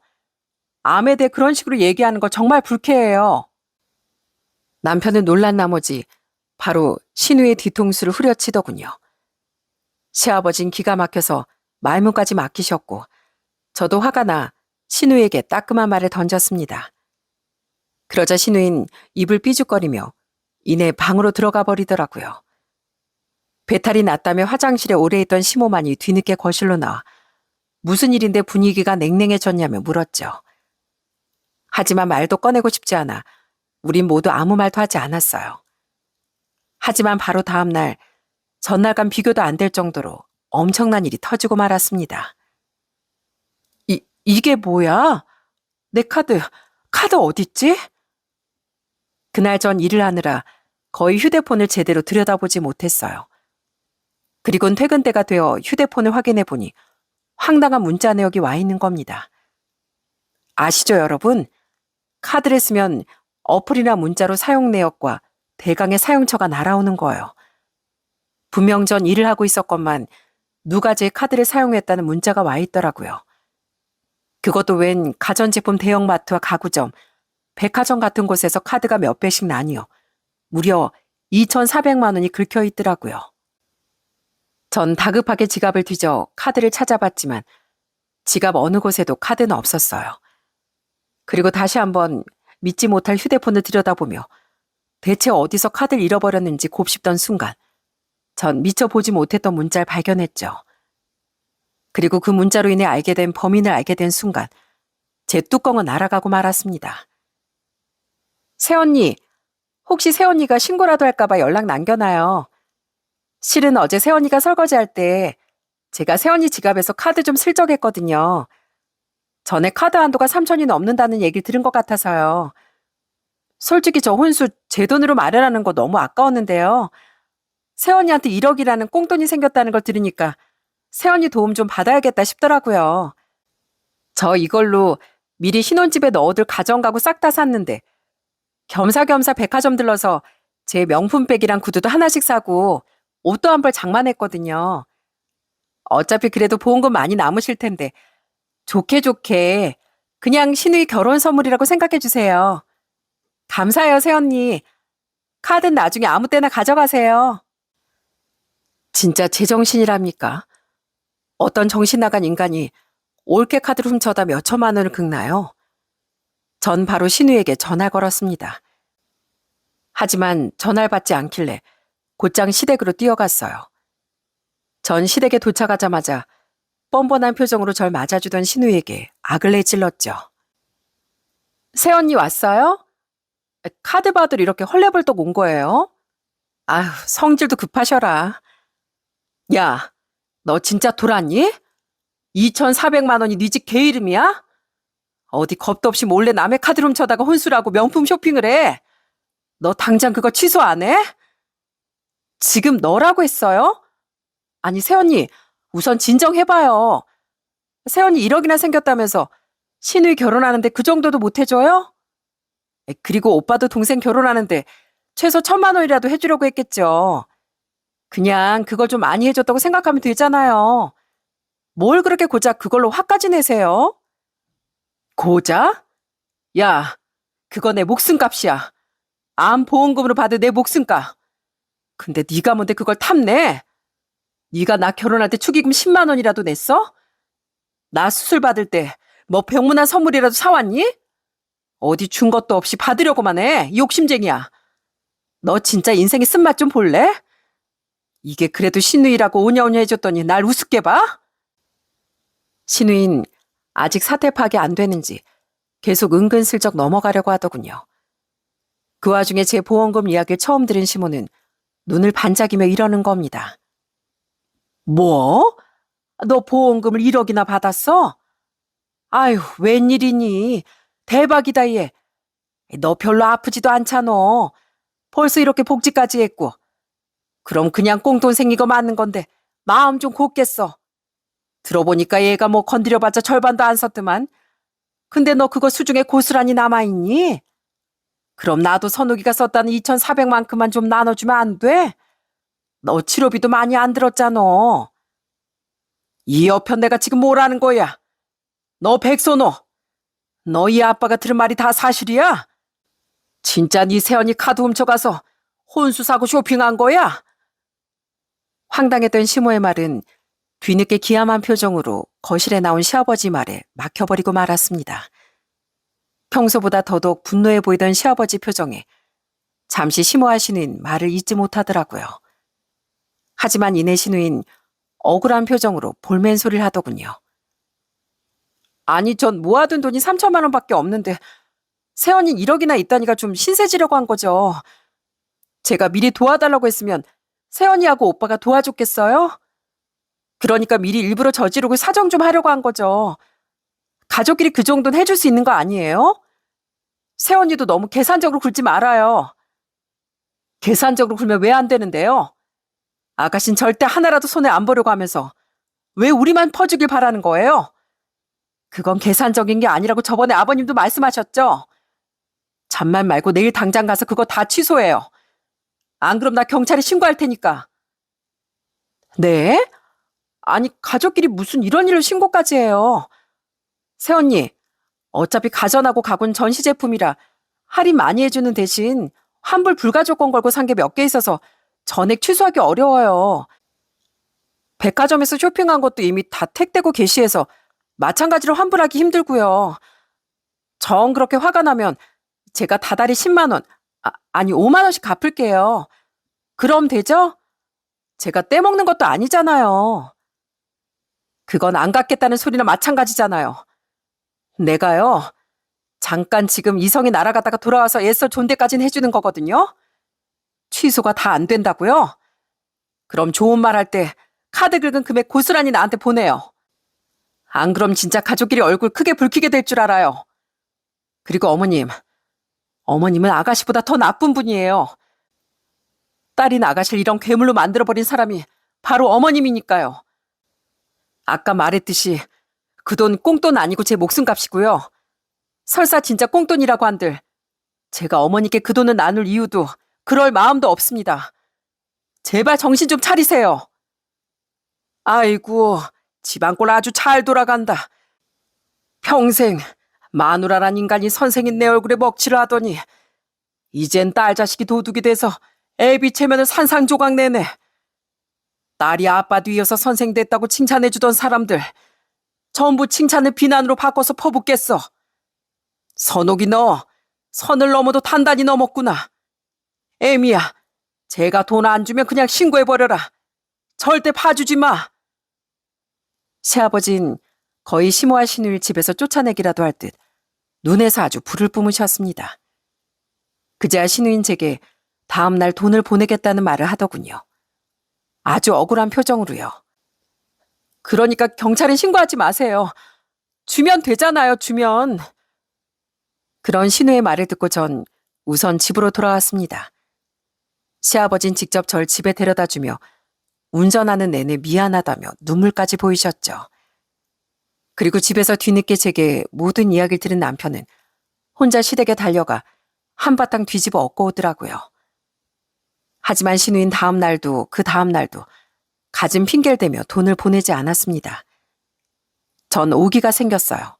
암에 대해 그런 식으로 얘기하는 거 정말 불쾌해요. 남편은 놀란 나머지 바로 신우의 뒤통수를 후려치더군요. 시아버진 기가 막혀서 말문까지 막히셨고 저도 화가 나 신우에게 따끔한 말을 던졌습니다. 그러자 신우인 입을 삐죽거리며 이내 방으로 들어가 버리더라고요. 배탈이 났다며 화장실에 오래 있던 시모만이 뒤늦게 거실로 나와 무슨 일인데 분위기가 냉랭해졌냐며 물었죠. 하지만 말도 꺼내고 싶지 않아 우린 모두 아무 말도 하지 않았어요. 하지만 바로 다음 날 전날과 비교도 안 될 정도로 엄청난 일이 터지고 말았습니다. 이게 뭐야? 내 카드 어딨지? 그날 전 일을 하느라 거의 휴대폰을 제대로 들여다보지 못했어요. 그리고는 퇴근 때가 되어 휴대폰을 확인해 보니 황당한 문자 내역이 와 있는 겁니다. 아시죠, 여러분? 카드를 쓰면 어플이나 문자로 사용 내역과 대강의 사용처가 날아오는 거예요. 분명 전 일을 하고 있었건만 누가 제 카드를 사용했다는 문자가 와 있더라고요. 그것도 웬 가전제품 대형마트와 가구점, 백화점 같은 곳에서 카드가 몇 배씩 나뉘어 무려 2,400만 원이 긁혀 있더라고요. 전 다급하게 지갑을 뒤져 카드를 찾아봤지만 지갑 어느 곳에도 카드는 없었어요. 그리고 다시 한번 믿지 못할 휴대폰을 들여다보며 대체 어디서 카드를 잃어버렸는지 곱씹던 순간 전 미처 보지 못했던 문자를 발견했죠. 그리고 그 문자로 인해 알게 된 범인을 알게 된 순간 제 뚜껑은 날아가고 말았습니다. 새언니, 혹시 새언니가 신고라도 할까봐 연락 남겨놔요. 실은 어제 새언니가 설거지할 때 제가 새언니 지갑에서 카드 좀 슬쩍했거든요. 전에 카드 한도가 3천이 넘는다는 얘기를 들은 것 같아서요. 솔직히 저 혼수 제 돈으로 마련하는 거 너무 아까웠는데요. 새언니한테 1억이라는 꽁돈이 생겼다는 걸 들으니까 새언니 도움 좀 받아야겠다 싶더라고요. 저 이걸로 미리 신혼집에 넣어둘 가전가구 싹 다 샀는데 겸사겸사 백화점 들러서 제 명품백이랑 구두도 하나씩 사고 옷도 한 벌 장만했거든요. 어차피 그래도 보험금 많이 남으실 텐데 좋게 좋게 그냥 신우이 결혼 선물이라고 생각해 주세요. 감사해요, 새언니. 카드는 나중에 아무 때나 가져가세요. 진짜 제정신이랍니까? 어떤 정신 나간 인간이 올케 카드를 훔쳐다 몇 천만 원을 긁나요? 전 바로 신우에게 전화 걸었습니다. 하지만 전화를 받지 않길래 곧장 시댁으로 뛰어갔어요. 전 시댁에 도착하자마자 뻔뻔한 표정으로 절 맞아주던 신우에게 악을 내찔렀죠. 새언니 왔어요? 카드 받으러 이렇게 헐레벌떡 온 거예요? 아휴, 성질도 급하셔라. 야, 너 진짜 돌았니? 2,400만 원이 네 집 개 이름이야? 어디 겁도 없이 몰래 남의 카드 훔쳐다가 혼수라고 명품 쇼핑을 해? 너 당장 그거 취소 안 해? 지금 너라고 했어요? 아니, 새언니, 우선 진정해봐요. 새언니 1억이나 생겼다면서 신우이 결혼하는데 그 정도도 못 해줘요? 그리고 오빠도 동생 결혼하는데 최소 1,000만 원이라도 해주려고 했겠죠. 그냥 그걸 좀 많이 해줬다고 생각하면 되잖아요. 뭘 그렇게 고작 그걸로 화까지 내세요? 고작? 야, 그거 내 목숨값이야. 암 보험금으로 받은 내 목숨값. 근데 네가 뭔데 그걸 탐내? 네가 나 결혼할 때 축의금 10만 원이라도 냈어? 나 수술 받을 때 뭐 병문안 선물이라도 사왔니? 어디 준 것도 없이 받으려고만 해. 이 욕심쟁이야. 너 진짜 인생의 쓴맛 좀 볼래? 이게 그래도 신우이라고 오냐오냐 해줬더니 날 우습게 봐? 신우인 아직 사태 파악이 안 되는지 계속 은근슬쩍 넘어가려고 하더군요. 그 와중에 제 보험금 이야기를 처음 들은 시모는 눈을 반짝이며 이러는 겁니다. 뭐? 너 보험금을 1억이나 받았어? 아휴, 웬일이니? 대박이다, 얘. 너 별로 아프지도 않잖아. 벌써 이렇게 복지까지 했고. 그럼 그냥 꽁돈 생긴 거 맞는 건데 마음 좀 곱겠어. 들어보니까 얘가 뭐 건드려봤자 절반도 안 썼더만. 근데 너 그거 수중에 고스란히 남아있니? 그럼 나도 선욱이가 썼다는 2,400만큼만 좀 나눠주면 안 돼? 너 치료비도 많이 안 들었잖아. 이 여편 내가 지금 뭐라는 거야? 너 백선호, 너희 아빠가 들은 말이 다 사실이야? 진짜 네 새언니 카드 훔쳐가서 혼수 사고 쇼핑한 거야? 황당했던 시모의 말은 뒤늦게 기함한 표정으로 거실에 나온 시아버지 말에 막혀버리고 말았습니다. 평소보다 더더욱 분노해 보이던 시아버지 표정에 잠시 시모하시는 말을 잊지 못하더라고요. 하지만 이내 신우인 억울한 표정으로 볼멘 소리를 하더군요. 아니, 전 모아둔 돈이 3천만 원밖에 없는데 새언니 1억이나 있다니까 좀 신세지려고 한 거죠. 제가 미리 도와달라고 했으면 새언니하고 오빠가 도와줬겠어요? 그러니까 미리 일부러 저지르고 사정 좀 하려고 한 거죠. 가족끼리 그 정도는 해줄 수 있는 거 아니에요? 새언니도 너무 계산적으로 굴지 말아요. 계산적으로 굴면 왜 안 되는데요? 아가씨는 절대 하나라도 손에 안 보려고 하면서 왜 우리만 퍼주길 바라는 거예요? 그건 계산적인 게 아니라고 저번에 아버님도 말씀하셨죠? 잠만 말고 내일 당장 가서 그거 다 취소해요. 안 그럼 나 경찰에 신고할 테니까. 네? 아니, 가족끼리 무슨 이런 일을 신고까지 해요. 새언니, 어차피 가전하고 가구는 전시 제품이라 할인 많이 해주는 대신 환불 불가 조건 걸고 산 게 몇 개 있어서 전액 취소하기 어려워요. 백화점에서 쇼핑한 것도 이미 다 택되고 게시해서 마찬가지로 환불하기 힘들고요. 정 그렇게 화가 나면 제가 다달이 10만 원, 아니 5만 원씩 갚을게요. 그럼 되죠? 제가 떼먹는 것도 아니잖아요. 그건 안 갚겠다는 소리나 마찬가지잖아요. 내가요, 잠깐 지금 이성이 날아갔다가 돌아와서 애써 존대까지는 해주는 거거든요. 취소가 다 안 된다고요? 그럼 좋은 말 할 때 카드 긁은 금액 고스란히 나한테 보내요. 안 그럼 진짜 가족끼리 얼굴 크게 붉히게 될 줄 알아요. 그리고 어머님은 아가씨보다 더 나쁜 분이에요. 딸인 아가씨를 이런 괴물로 만들어버린 사람이 바로 어머님이니까요. 아까 말했듯이 그 돈 꽁돈 아니고 제 목숨값이고요. 설사 진짜 꽁돈이라고 한들 제가 어머니께 그 돈을 나눌 이유도 그럴 마음도 없습니다. 제발 정신 좀 차리세요. 아이고, 집안꼴 아주 잘 돌아간다. 평생 마누라란 인간이 선생인 내 얼굴에 먹칠을 하더니 이젠 딸 자식이 도둑이 돼서 애비 체면을 산산조각 내네. 딸이 아빠 뒤이어서 선생 됐다고 칭찬해주던 사람들 전부 칭찬을 비난으로 바꿔서 퍼붓겠어. 선옥이 너 선을 넘어도 단단히 넘었구나. 애미야, 제가 돈 안 주면 그냥 신고해버려라. 절대 봐주지 마. 시아버진 거의 심오한 시누이를 집에서 쫓아내기라도 할 듯 눈에서 아주 불을 뿜으셨습니다. 그제야 시누인 제게 다음 날 돈을 보내겠다는 말을 하더군요. 아주 억울한 표정으로요. 그러니까 경찰에 신고하지 마세요. 주면 되잖아요, 주면. 그런 신우의 말을 듣고 전 우선 집으로 돌아왔습니다. 시아버진 직접 절 집에 데려다주며 운전하는 내내 미안하다며 눈물까지 보이셨죠. 그리고 집에서 뒤늦게 제게 모든 이야기를 들은 남편은 혼자 시댁에 달려가 한바탕 뒤집어 엎고 오더라고요. 하지만 시누인 다음 날도 그 다음 날도 갖은 핑계를 대며 돈을 보내지 않았습니다. 전 오기가 생겼어요.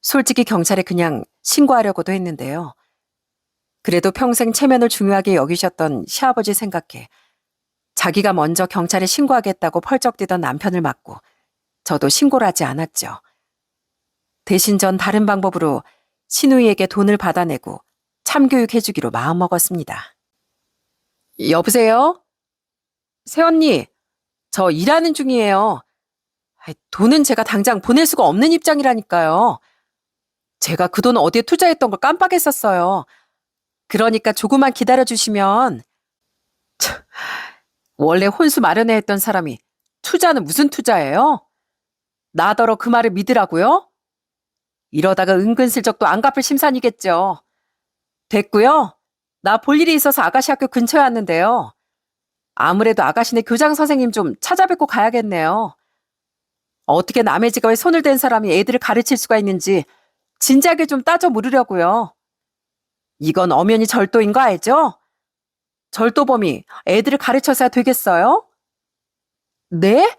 솔직히 경찰에 그냥 신고하려고도 했는데요. 그래도 평생 체면을 중요하게 여기셨던 시아버지 생각해 자기가 먼저 경찰에 신고하겠다고 펄쩍 뛰던 남편을 맞고 저도 신고를 하지 않았죠. 대신 전 다른 방법으로 시누이에게 돈을 받아내고 참교육해주기로 마음먹었습니다. 여보세요? 새언니, 저 일하는 중이에요. 돈은 제가 당장 보낼 수가 없는 입장이라니까요. 제가 그 돈 어디에 투자했던 걸 깜빡했었어요. 그러니까 조금만 기다려주시면. 원래 혼수 마련해 했던 사람이 투자는 무슨 투자예요? 나더러 그 말을 믿으라고요? 이러다가 은근슬쩍 또 안 갚을 심산이겠죠. 됐고요. 나 볼 일이 있어서 아가씨 학교 근처에 왔는데요. 아무래도 아가씨네 교장 선생님 좀 찾아뵙고 가야겠네요. 어떻게 남의 지갑에 손을 댄 사람이 애들을 가르칠 수가 있는지 진지하게 좀 따져 물으려고요. 이건 엄연히 절도인 거 알죠? 절도범이 애들을 가르쳐서야 되겠어요? 네?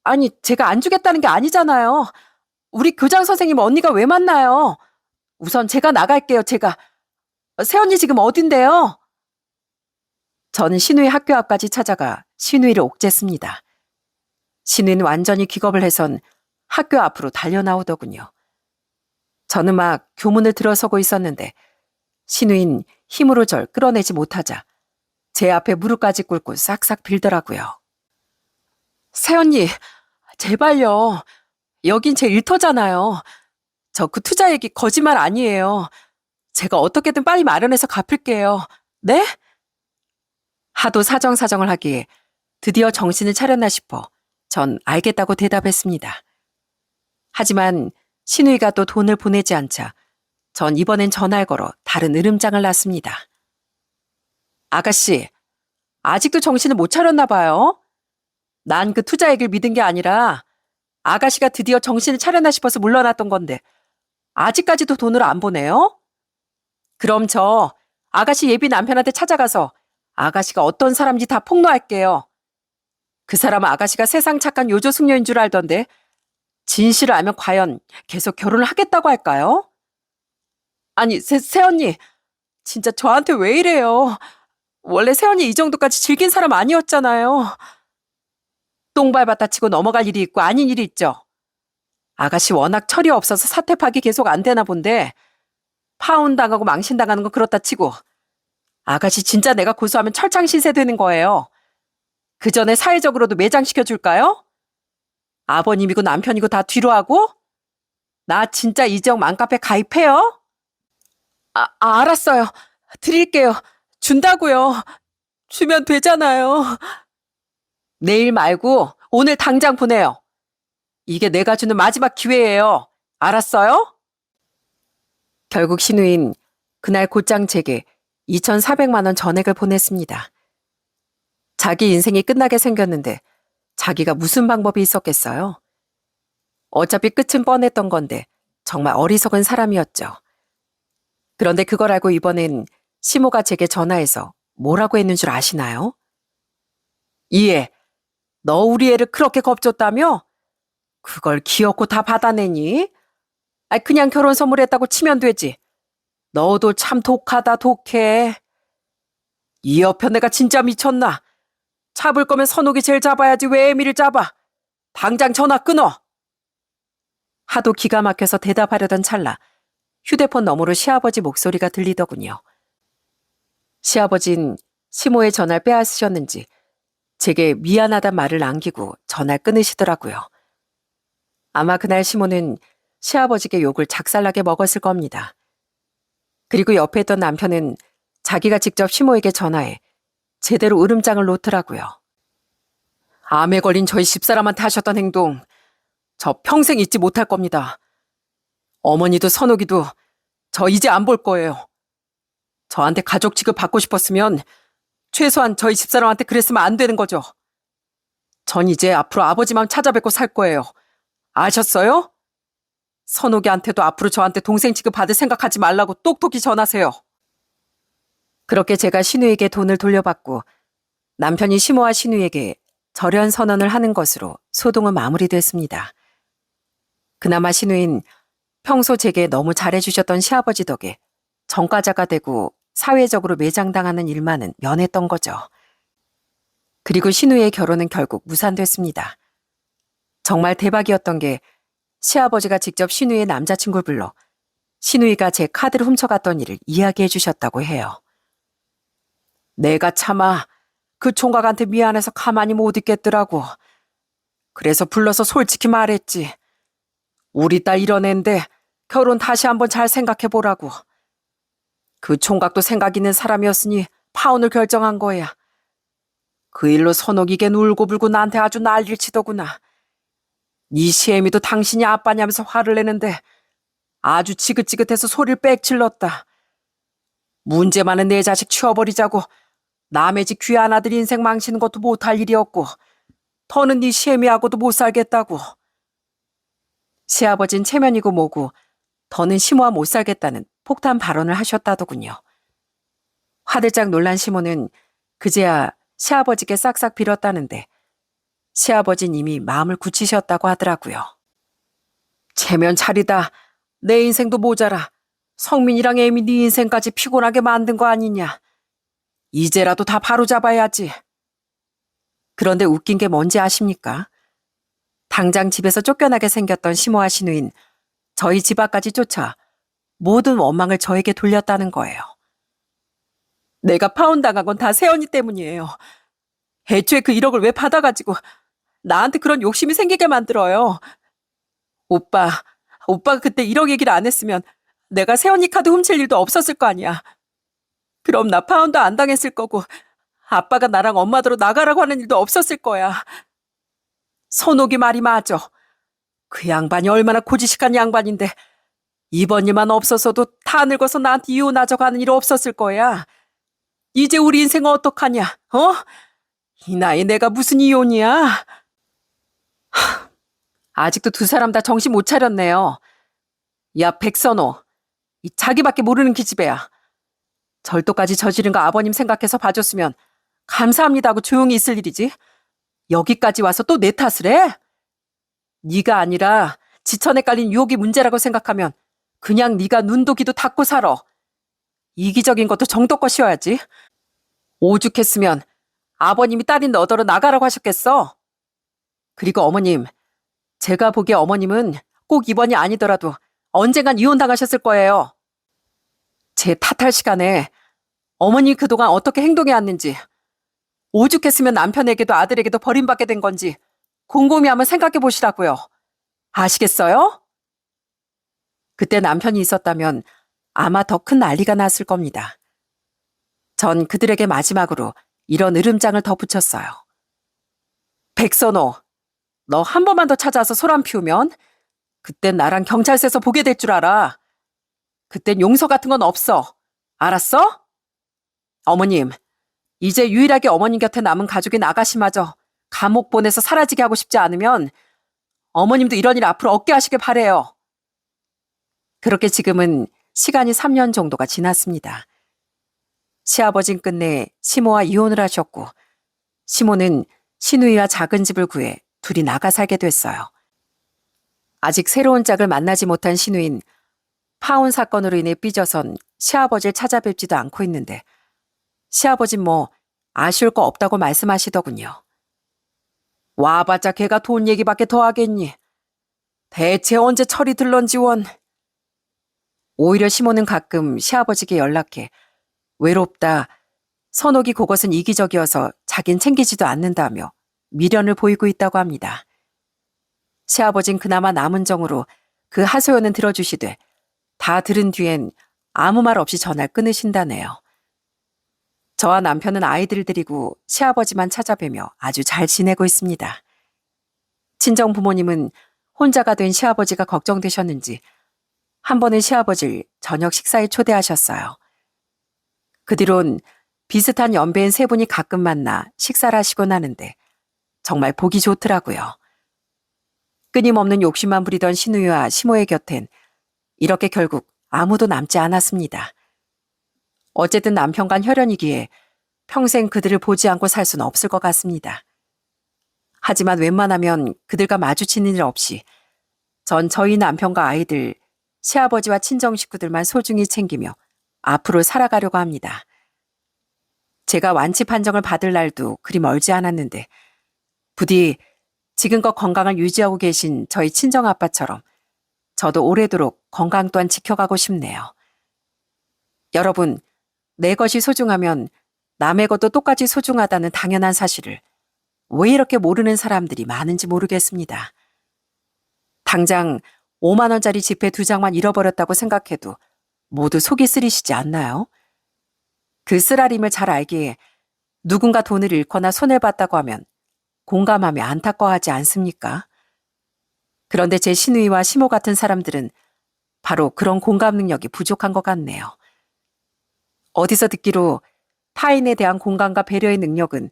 아니, 제가 안 주겠다는 게 아니잖아요. 우리 교장 선생님 언니가 왜 만나요? 우선 제가 나갈게요, 제가. 새언니 지금 어딘데요? 저는 신우이 학교 앞까지 찾아가 신우이를 옥죄습니다. 신우이는 완전히 기겁을 해선 학교 앞으로 달려나오더군요. 저는 막 교문을 들어서고 있었는데 신우인 힘으로 절 끌어내지 못하자 제 앞에 무릎까지 꿇고 싹싹 빌더라고요. 새언니, 제발요. 여긴 제 일터잖아요. 저 그 투자 얘기 거짓말 아니에요. 제가 어떻게든 빨리 마련해서 갚을게요. 네? 하도 사정사정을 하기에 드디어 정신을 차렸나 싶어 전 알겠다고 대답했습니다. 하지만 신우이가 또 돈을 보내지 않자 전 이번엔 전화를 걸어 다른 으름장을 놨습니다. 아가씨, 아직도 정신을 못 차렸나 봐요. 난 그 투자 얘기를 믿은 게 아니라 아가씨가 드디어 정신을 차렸나 싶어서 물러났던 건데 아직까지도 돈을 안 보내요? 그럼 저 아가씨 예비 남편한테 찾아가서 아가씨가 어떤 사람인지 다 폭로할게요. 그 사람은 아가씨가 세상 착한 요조 숙녀인 줄 알던데 진실을 알면 과연 계속 결혼을 하겠다고 할까요? 아니, 새언니, 진짜 저한테 왜 이래요? 원래 새언니 이 정도까지 질긴 사람 아니었잖아요. 똥 밟았다 치고 넘어갈 일이 있고 아닌 일이 있죠. 아가씨 워낙 철이 없어서 사태 파기 계속 안 되나 본데 파혼 당하고 망신 당하는 건 그렇다 치고 아가씨 진짜 내가 고소하면 철창 신세 되는 거예요. 그 전에 사회적으로도 매장시켜 줄까요? 아버님이고 남편이고 다 뒤로 하고? 나 진짜 이 지역 맘카페 가입해요? 알았어요. 드릴게요. 준다고요. 주면 되잖아요. 내일 말고 오늘 당장 보내요. 이게 내가 주는 마지막 기회예요. 알았어요? 결국 신우인 그날 곧장 제게 2,400만 원 전액을 보냈습니다. 자기 인생이 끝나게 생겼는데 자기가 무슨 방법이 있었겠어요? 어차피 끝은 뻔했던 건데 정말 어리석은 사람이었죠. 그런데 그걸 알고 이번엔 시모가 제게 전화해서 뭐라고 했는 줄 아시나요? 이애, 너 우리 애를 그렇게 겁줬다며? 그걸 기어코 다 받아내니? 그냥 결혼 선물했다고 치면 되지. 너도 참 독하다 독해. 이 여편 내가 진짜 미쳤나? 잡을 거면 선옥이 제일 잡아야지 왜 애미를 잡아? 당장 전화 끊어. 하도 기가 막혀서 대답하려던 찰나 휴대폰 너머로 시아버지 목소리가 들리더군요. 시아버진 시모의 전화를 빼앗으셨는지 제게 미안하단 말을 남기고 전화를 끊으시더라고요. 아마 그날 시모는 시아버지께 욕을 작살나게 먹었을 겁니다. 그리고 옆에 있던 남편은 자기가 직접 시모에게 전화해 제대로 으름장을 놓더라고요. 암에 걸린 저희 집사람한테 하셨던 행동 저 평생 잊지 못할 겁니다. 어머니도 선옥이도 저 이제 안 볼 거예요. 저한테 가족 취급 받고 싶었으면 최소한 저희 집사람한테 그랬으면 안 되는 거죠. 전 이제 앞으로 아버지만 찾아뵙고 살 거예요. 아셨어요? 선옥이한테도 앞으로 저한테 동생 취급 받을 생각하지 말라고 똑똑히 전하세요. 그렇게 제가 신우에게 돈을 돌려받고 남편이 시모와 신우에게 절연 선언을 하는 것으로 소동은 마무리됐습니다. 그나마 신우인 평소 제게 너무 잘해주셨던 시아버지 덕에 전과자가 되고 사회적으로 매장당하는 일만은 면했던 거죠. 그리고 신우의 결혼은 결국 무산됐습니다. 정말 대박이었던 게 시아버지가 직접 신우의 남자친구를 불러 신우이가 제 카드를 훔쳐갔던 일을 이야기해 주셨다고 해요. 내가 차마 그 총각한테 미안해서 가만히 못 있겠더라고. 그래서 불러서 솔직히 말했지. 우리 딸 이런 앤데 결혼 다시 한번 잘 생각해 보라고. 그 총각도 생각 있는 사람이었으니 파혼을 결정한 거야. 그 일로 선옥이게 울고불고 나한테 아주 난리를 치더구나. 네 시애미도 당신이 아빠냐면서 화를 내는데 아주 지긋지긋해서 소리를 빽 질렀다. 문제 많은 내 자식 치워버리자고 남의 집 귀한 아들 인생 망치는 것도 못할 일이었고 더는 네 시애미하고도 못 살겠다고. 시아버진 체면이고 뭐고 더는 시모와 못 살겠다는 폭탄 발언을 하셨다더군요. 화들짝 놀란 시모는 그제야 시아버지께 싹싹 빌었다는데 시아버진 이미 마음을 굳히셨다고 하더라고요. 체면 차리다. 내 인생도 모자라. 성민이랑 애미 네 인생까지 피곤하게 만든 거 아니냐. 이제라도 다 바로잡아야지. 그런데 웃긴 게 뭔지 아십니까? 당장 집에서 쫓겨나게 생겼던 시모와 신우인 저희 집 앞까지 쫓아 모든 원망을 저에게 돌렸다는 거예요. 내가 파혼당한 건 다 세연이 때문이에요. 애초에 그 1억을 왜 받아가지고 나한테 그런 욕심이 생기게 만들어요. 오빠가 그때 1억 얘기를 안 했으면 내가 세연이 카드 훔칠 일도 없었을 거 아니야. 그럼 나 파혼도 안 당했을 거고 아빠가 나랑 엄마더러 나가라고 하는 일도 없었을 거야. 선옥이 말이 맞아. 그 양반이 얼마나 고지식한 양반인데 이번 일만 없었어도 다 늙어서 나한테 이혼하자고 하는 일 없었을 거야. 이제 우리 인생 어떡하냐? 이 나이에 내가 무슨 이혼이야? 아직도 두 사람 다 정신 못 차렸네요. 야, 백선호. 이 자기밖에 모르는 기집애야. 절도까지 저지른 거 아버님 생각해서 봐줬으면 감사합니다 하고 조용히 있을 일이지. 여기까지 와서 또 내 탓을 해? 네가 아니라 지천에 깔린 유혹이 문제라고 생각하면 그냥 네가 눈도 귀도 닫고 살아. 이기적인 것도 정도껏 쉬어야지. 오죽했으면 아버님이 딸인 너더러 나가라고 하셨겠어. 그리고 어머님, 제가 보기에 어머님은 꼭 이번이 아니더라도 언젠간 이혼당하셨을 거예요. 제 탓할 시간에 어머니 그동안 어떻게 행동해왔는지, 오죽했으면 남편에게도 아들에게도 버림받게 된 건지 곰곰이 한번 생각해 보시라고요. 아시겠어요? 그때 남편이 있었다면 아마 더 큰 난리가 났을 겁니다. 전 그들에게 마지막으로 이런 으름장을 덧붙였어요. 백선호, 너 한 번만 더 찾아와서 소란 피우면 그땐 나랑 경찰서에서 보게 될 줄 알아. 그땐 용서 같은 건 없어. 알았어? 어머님, 이제 유일하게 어머님 곁에 남은 가족인 아가씨마저 감옥 보내서 사라지게 하고 싶지 않으면 어머님도 이런 일 앞으로 없게 하시길 바래요. 그렇게 지금은 시간이 3년 정도가 지났습니다. 시아버진 끝내 시모와 이혼을 하셨고 시모는 시누이와 작은 집을 구해 둘이 나가 살게 됐어요. 아직 새로운 짝을 만나지 못한 시누인 파혼 사건으로 인해 삐져선 시아버지를 찾아뵙지도 않고 있는데 시아버진 뭐 아쉬울 거 없다고 말씀하시더군요. 와봤자 걔가 돈 얘기밖에 더 하겠니. 대체 언제 철이 들런지 원. 오히려 시모는 가끔 시아버지께 연락해 외롭다, 선옥이 그것은 이기적이어서 자긴 챙기지도 않는다며 미련을 보이고 있다고 합니다. 시아버진 그나마 남은 정으로 그 하소연은 들어주시되 다 들은 뒤엔 아무 말 없이 전화를 끊으신다네요. 저와 남편은 아이들을 데리고 시아버지만 찾아뵈며 아주 잘 지내고 있습니다. 친정 부모님은 혼자가 된 시아버지가 걱정되셨는지 한 번은 시아버지를 저녁 식사에 초대하셨어요. 그 뒤론 비슷한 연배인 세 분이 가끔 만나 식사를 하시곤 하는데 정말 보기 좋더라고요. 끊임없는 욕심만 부리던 시누이와 시모의 곁엔 이렇게 결국 아무도 남지 않았습니다. 어쨌든 남편간 혈연이기에 평생 그들을 보지 않고 살 수는 없을 것 같습니다. 하지만 웬만하면 그들과 마주치는 일 없이 전 저희 남편과 아이들, 시아버지와 친정 식구들만 소중히 챙기며 앞으로 살아가려고 합니다. 제가 완치 판정을 받을 날도 그리 멀지 않았는데 부디 지금껏 건강을 유지하고 계신 저희 친정아빠처럼 저도 오래도록 건강 또한 지켜가고 싶네요. 여러분, 내 것이 소중하면 남의 것도 똑같이 소중하다는 당연한 사실을 왜 이렇게 모르는 사람들이 많은지 모르겠습니다. 당장 5만 원짜리 지폐 2장만 잃어버렸다고 생각해도 모두 속이 쓰리시지 않나요? 그 쓰라림을 잘 알기에 누군가 돈을 잃거나 손해를 봤다고 하면 공감하며 안타까워하지 않습니까? 그런데 제 시누이와 시모 같은 사람들은 바로 그런 공감 능력이 부족한 것 같네요. 어디서 듣기로 타인에 대한 공감과 배려의 능력은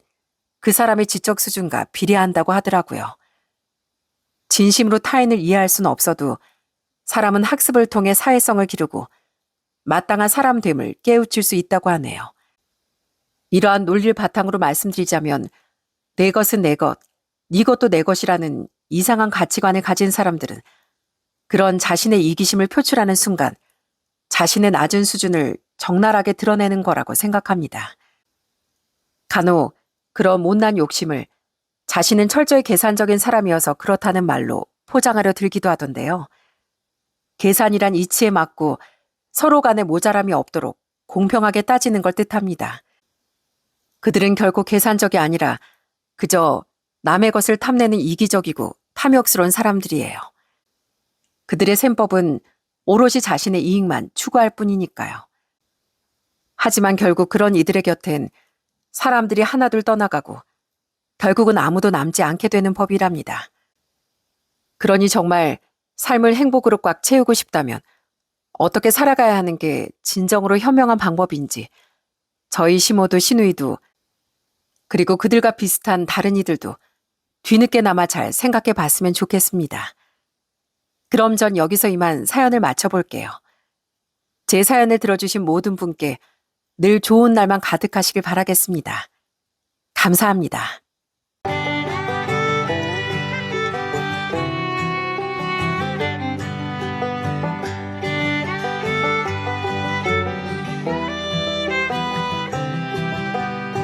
그 사람의 지적 수준과 비례한다고 하더라고요. 진심으로 타인을 이해할 수는 없어도 사람은 학습을 통해 사회성을 기르고 마땅한 사람됨을 깨우칠 수 있다고 하네요. 이러한 논리를 바탕으로 말씀드리자면 내 것은 내 것, 네 것도 내 것이라는 이상한 가치관을 가진 사람들은 그런 자신의 이기심을 표출하는 순간 자신의 낮은 수준을 적나라하게 드러내는 거라고 생각합니다. 간혹 그런 못난 욕심을 자신은 철저히 계산적인 사람이어서 그렇다는 말로 포장하려 들기도 하던데요. 계산이란 이치에 맞고 서로 간에 모자람이 없도록 공평하게 따지는 걸 뜻합니다. 그들은 결코 계산적이 아니라 그저 남의 것을 탐내는 이기적이고 탐욕스러운 사람들이에요. 그들의 셈법은 오롯이 자신의 이익만 추구할 뿐이니까요. 하지만 결국 그런 이들의 곁엔 사람들이 하나둘 떠나가고 결국은 아무도 남지 않게 되는 법이랍니다. 그러니 정말 삶을 행복으로 꽉 채우고 싶다면 어떻게 살아가야 하는 게 진정으로 현명한 방법인지 저희 시모도 시누이도 그리고 그들과 비슷한 다른 이들도 뒤늦게나마 잘 생각해 봤으면 좋겠습니다. 그럼 전 여기서 이만 사연을 마쳐볼게요. 제 사연을 들어주신 모든 분께 늘 좋은 날만 가득하시길 바라겠습니다. 감사합니다.